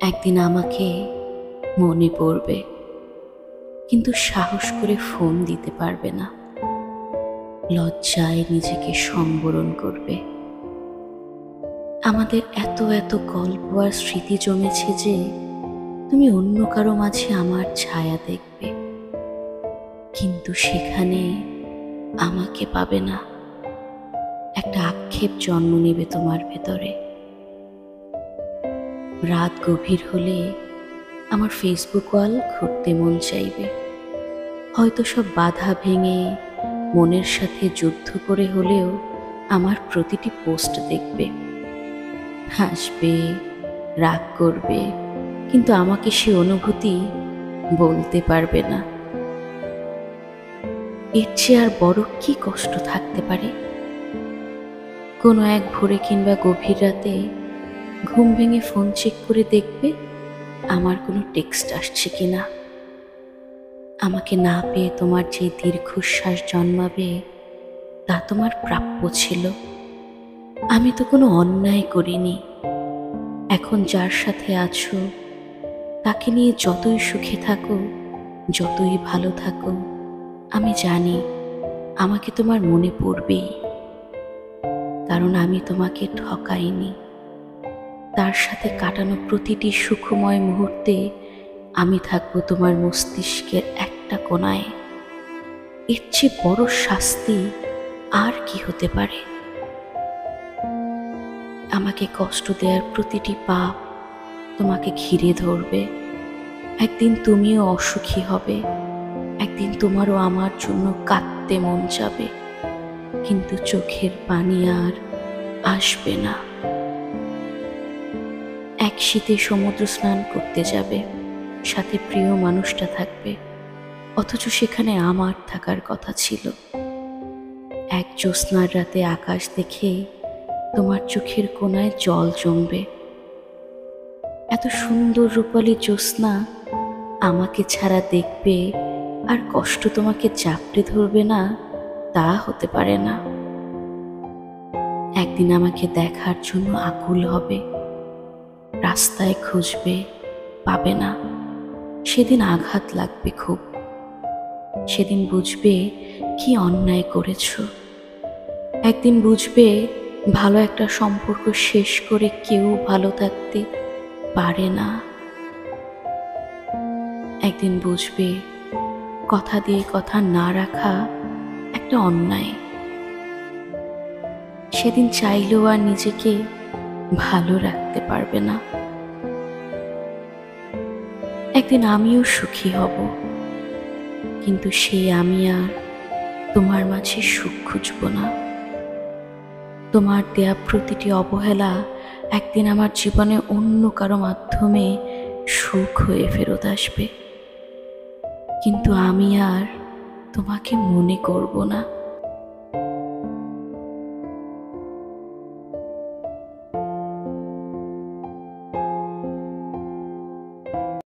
একদিন আমাকে মনে পড়বে, কিন্তু সাহস করে ফোন দিতে পারবে না। লজ্জায় নিজেকে সংবরণ করবে। আমাদের এত এত গল্প আর স্মৃতি জমেছে যে তুমি অন্য কারো মাঝে আমার ছায়া দেখবে, কিন্তু সেখানে আমাকে পাবে না। একটা আক্ষেপ জন্ম নেবে তোমার ভেতরে। রাত গভীর হলে আমার ফেসবুক ওয়াল ঘুরতে মন চাইবে। হয়তো সব বাধা ভেঙে মনের সাথে যুদ্ধ করে হলেও আমার প্রতিটি পোস্ট দেখবে, হাসবে, রাগ করবে, কিন্তু আমাকে সে অনুভূতি বলতে পারবে না। এর চেয়ে আর বড় কি কষ্ট থাকতে পারে? কোনো এক ভোরে কিংবা গভীর রাতে ঘুম ভেঙে ফোন চেক করে দেখবে আমার কোনো টেক্সট আসছে কিনা। আমাকে না পেয়ে তোমার যে দীর্ঘশ্বাস জন্মাবে তা তোমার প্রাপ্য ছিল। আমি তো কোনো অন্যায় করিনি। এখন যার সাথে আছো তাকে নিয়ে যতই সুখে থাকো, যতই ভালো থাকো, আমি জানি আমাকে তোমার মনে পড়বেই। কারণ আমি তোমাকে ঠকাইনি। তার সাথে কাটানো প্রতিটি সুখময় মুহূর্তে আমি থাকবো তোমার মস্তিষ্কের একটা কোণায়। এর চেয়ে বড় শাস্তি আর কি হতে পারে? আমাকে কষ্ট দেওয়ার প্রতিটি পাপ তোমাকে ঘিরে ধরবে। একদিন তুমিও অসুখী হবে, একদিন তোমারও আমার জন্য কাঁদতে মন যাবে, কিন্তু চোখের পানি আর আসবে না। এক শীতে সমুদ্র স্নান করতে যাবে, সাথে প্রিয় মানুষটা থাকবে, অথচ সেখানে আমার থাকার কথা ছিল। এক জ্যোৎস্নার রাতে আকাশ দেখে তোমার চোখের কোণায় জল জমবে। এত সুন্দর রূপালী জ্যোৎস্না আমাকে ছাড়া দেখবে আর কষ্ট তোমাকে চাপড়ে ধরবে না, তা হতে পারে না। একদিন আমাকে দেখার জন্য আকুল হবে, রাস্তায় খুঁজবে, পাবে না। সেদিন আঘাত লাগবে খুব। সেদিন বুঝবে কি অন্যায় করেছ। একদিন বুঝবে ভালো একটা সম্পর্ক শেষ করে কেউ ভালো থাকতে পারে না। একদিন বুঝবে কথা দিয়ে কথা না রাখা একটা অন্যায়। সেদিন চাইলেও আর নিজেকে ভালো রাখতে পারবে না। একদিন আমিও সুখী হব, কিন্তু সেই আমি আর তোমার মাঝে সুখ খুঁজব না। তোমার দেয়া প্রতিটি অবহেলা একদিন আমার জীবনে অন্য কারো মাধ্যমে সুখ হয়ে ফেরত আসবে, কিন্তু আমি আর তোমাকে মনে করব না।